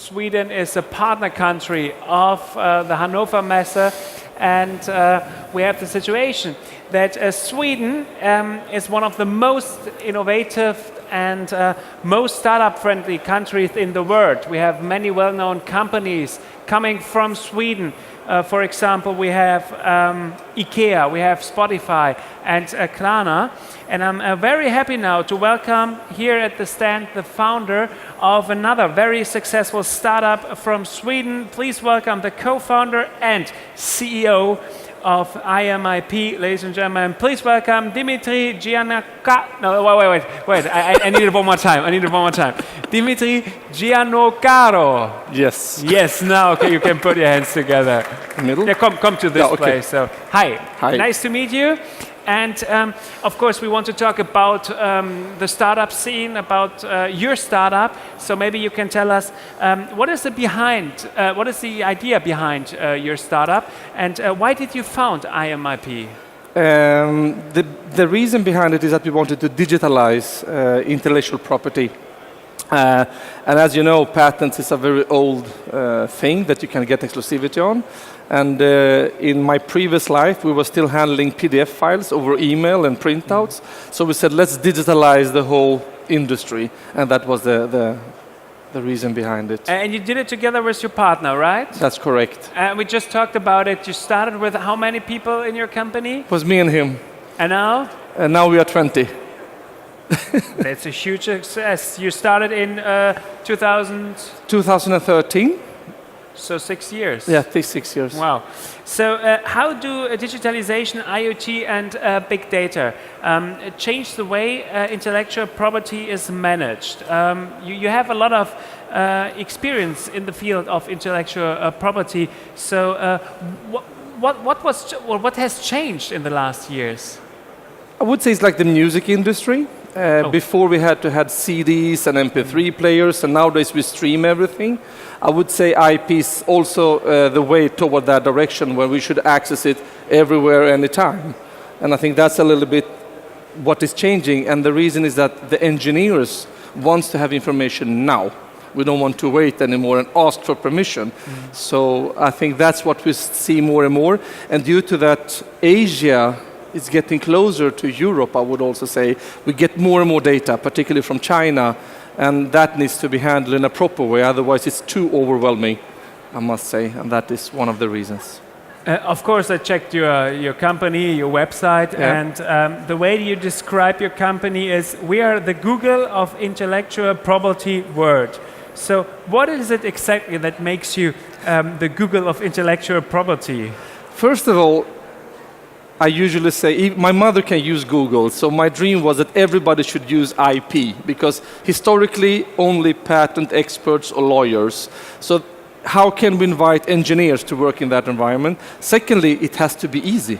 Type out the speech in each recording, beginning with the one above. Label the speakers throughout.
Speaker 1: Sweden is a partner country of the Hannover Messe, and we have the situation that Sweden is one of the most innovative and most startup-friendly countries in the world. We have many well-known companies coming from Sweden. For example, we have IKEA, we have Spotify, and Klarna. And I'm very happy now to welcome here at the stand the founder of another very successful startup from Sweden. Please welcome the co-founder and CEO of IMIP, ladies and gentlemen. Please welcome Dimitri Giannocaro. No, wait. I need it one more time. Dimitri Giannocaro.
Speaker 2: Yes.
Speaker 1: Yes, now okay, you can put your hands together.
Speaker 2: Middle?
Speaker 1: Yeah, come to this place. So, hi.
Speaker 2: Hi.
Speaker 1: Nice to meet you. And of course, we want to talk about the startup scene, about your startup. So maybe you can tell us what is the idea behind your startup, and why did you found IMIP?
Speaker 2: The reason behind it is that we wanted to digitalize intellectual property. And as you know, patents is a very old thing that you can get exclusivity on. And in my previous life, we were still handling PDF files over email and printouts. So we said, let's digitalize the whole industry. And that was the reason behind it.
Speaker 1: And you did it together with your partner, right?
Speaker 2: That's correct.
Speaker 1: And we just talked about it. You started with how many people in your company?
Speaker 2: It was me and him.
Speaker 1: And now?
Speaker 2: And now we are 20.
Speaker 1: That's a huge success. You started in
Speaker 2: 2013.
Speaker 1: So 6 years.
Speaker 2: Yeah, 6 years.
Speaker 1: Wow. So how do digitalization, IoT, and big data change the way intellectual property is managed? You have a lot of experience in the field of intellectual property. So what has changed in the last years?
Speaker 2: I would say it's like the music industry. Before we had to have CDs and MP3 players, and nowadays we stream everything. I would say IP is also the way toward that direction, where we should access it everywhere, anytime. And I think that's a little bit what is changing. And the reason is that the engineers want to have information now. We don't want to wait anymore and ask for permission. So I think that's what we see more and more. And due to that, Asia is getting closer to Europe, I would also say. We get more and more data, particularly from China, and that needs to be handled in a proper way, otherwise it's too overwhelming, I must say, and that is one of the reasons.
Speaker 1: Of course, I checked your company, your website, and the way you describe your company is, we are the Google of intellectual property world. So what is it exactly that makes you the Google of intellectual property?
Speaker 2: First of all, I usually say, my mother can use Google, so my dream was that everybody should use IP, because historically only patent experts or lawyers. So how can we invite engineers to work in that environment? Secondly, it has to be easy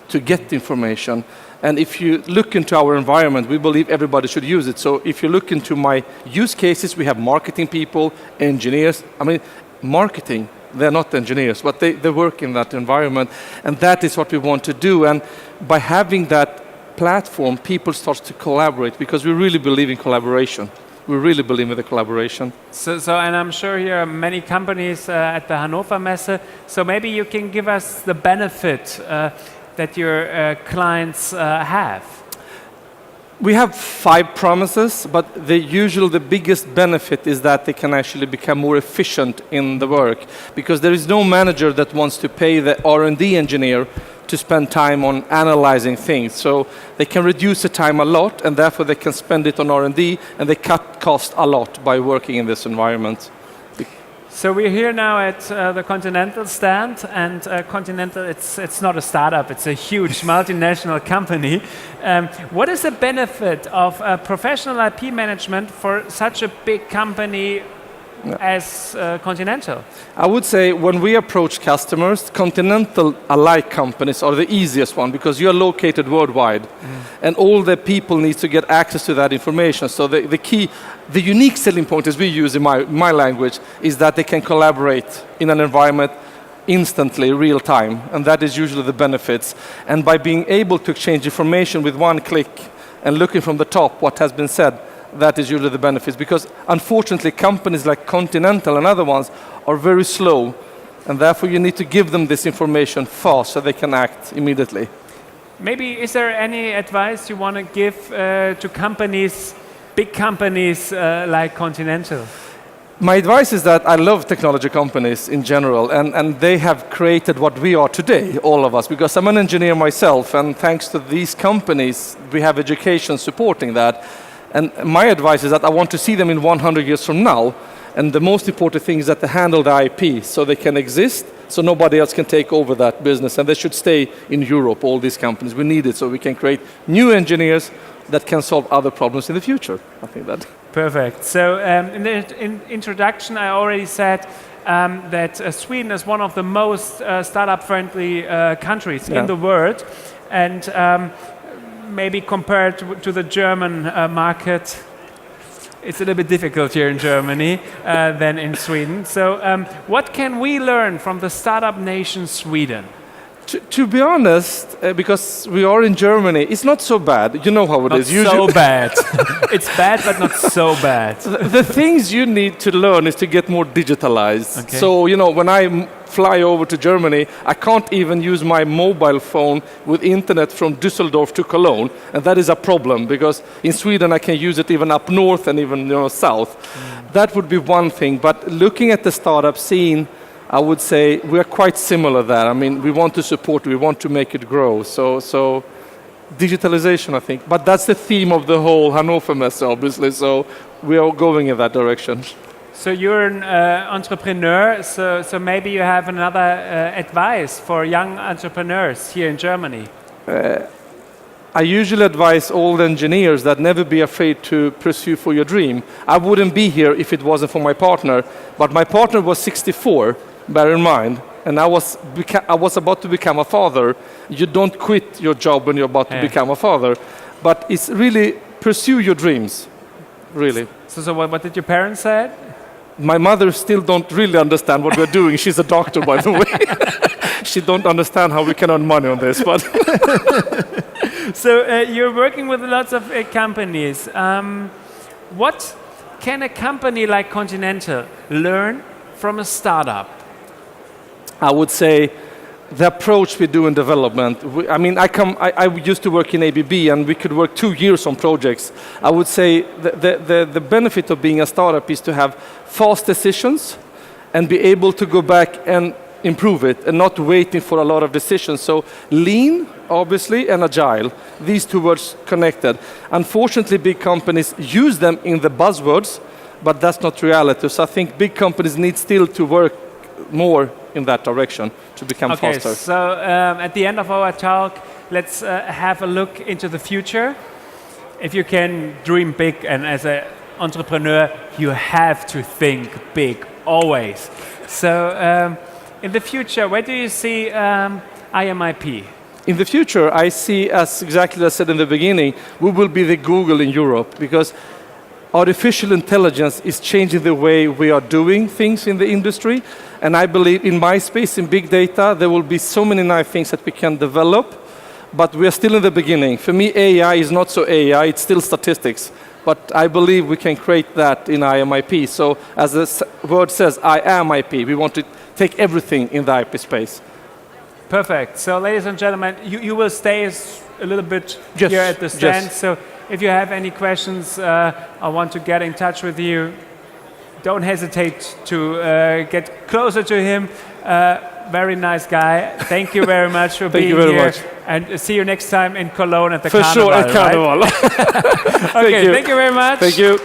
Speaker 2: to get information. And if you look into our environment, we believe everybody should use it. So if you look into my use cases, we have marketing people, engineers. I mean, marketing. They're not engineers, but they work in that environment. And that is what we want to do. And by having that platform, people start to collaborate, because we really believe in collaboration. We really believe in the collaboration.
Speaker 1: So and I'm sure here are many companies at the Hannover Messe. So maybe you can give us the benefit that your clients have.
Speaker 2: We have 5 promises, but the biggest benefit is that they can actually become more efficient in the work, because there is no manager that wants to pay the R&D engineer to spend time on analyzing things. So they can reduce the time a lot, and therefore they can spend it on R&D, and they cut cost a lot by working in this environment.
Speaker 1: So we're here now at the Continental stand, and Continental, it's not a startup, it's a huge multinational company. What is the benefit of professional IP management for such a big company as Continental?
Speaker 2: I would say when we approach customers, Continental-alike companies are the easiest one, because you are located worldwide, and all the people need to get access to that information. So the unique selling point, as we use in my language, is that they can collaborate in an environment instantly, real time, and that is usually the benefits. And by being able to exchange information with one click and looking from the top what has been said, that is usually the benefits, because unfortunately companies like Continental and other ones are very slow, and therefore you need to give them this information fast so they can act immediately.
Speaker 1: Maybe is there any advice you want to give to companies, big companies like Continental?
Speaker 2: My advice is that I love technology companies in general, and they have created what we are today, all of us, because I'm an engineer myself, and thanks to these companies, we have education supporting that. And my advice is that I want to see them in 100 years from now, and the most important thing is that they handle the IP so they can exist, so nobody else can take over that business, and they should stay in Europe, all these companies. We need it so we can create new engineers that can solve other problems in the future. I think that.
Speaker 1: Perfect. So in the introduction, I already said that Sweden is one of the most startup-friendly countries in the world, and maybe compared to the German market, it's a little bit difficult here in Germany than in Sweden. So what can we learn from the startup nation Sweden?
Speaker 2: To be honest, because we are in Germany, it's not so bad. You know how it is.
Speaker 1: Not so bad. It's bad, but not so bad.
Speaker 2: The things you need to learn is to get more digitalized.
Speaker 1: Okay.
Speaker 2: So, when I fly over to Germany, I can't even use my mobile phone with internet from Düsseldorf to Cologne, and that is a problem, because in Sweden I can use it even up north and even south. That would be one thing, but looking at the startup scene, I would say we are quite similar there. I mean, we want to support, we want to make it grow. So digitalization, I think. But that's the theme of the whole Hannover Messe, obviously. So we are going in that direction.
Speaker 1: So you're an entrepreneur, so maybe you have another advice for young entrepreneurs here in Germany.
Speaker 2: I usually advise all the engineers that never be afraid to pursue for your dream. I wouldn't be here if it wasn't for my partner, but my partner was 64. Bear in mind, and I was about to become a father. You don't quit your job when you're about to become a father, but it's really pursue your dreams, really.
Speaker 1: So what did your parents say?
Speaker 2: My mother still don't really understand what we're doing. She's a doctor, by the way. She don't understand how we can earn money on this, but.
Speaker 1: So you're working with lots of companies. What can a company like Continental learn from a startup?
Speaker 2: I would say the approach we do in development. I used to work in ABB, and we could work 2 years on projects. I would say the benefit of being a startup is to have fast decisions and be able to go back and improve it and not waiting for a lot of decisions. So lean, obviously, and agile. These two words connected. Unfortunately, big companies use them in the buzzwords, but that's not reality. So I think big companies need still to work more in that direction to become faster.
Speaker 1: So at the end of our talk, let's have a look into the future. If you can dream big, and as an entrepreneur, you have to think big, always. So in the future, where do you see IMIP?
Speaker 2: In the future, I see, as exactly as I said in the beginning, we will be the Google in Europe, because artificial intelligence is changing the way we are doing things in the industry. And I believe in my space, in big data, there will be so many nice things that we can develop, but we are still in the beginning. For me, AI is not so AI, it's still statistics. But I believe we can create that in IMIP. So as the word says, I am IP. We want to take everything in the IP space.
Speaker 1: Perfect. So ladies and gentlemen, you will stay a little bit here at the stand.
Speaker 2: Yes.
Speaker 1: So if you have any questions, I want to get in touch with you. Don't hesitate to get closer to him. Very nice guy. Thank you very much for being here.
Speaker 2: Thank you very much.
Speaker 1: And see you next time in Cologne at the
Speaker 2: For
Speaker 1: Carnival.
Speaker 2: sure, at Carnival.
Speaker 1: Right? Okay, thank you very much.
Speaker 2: Thank you.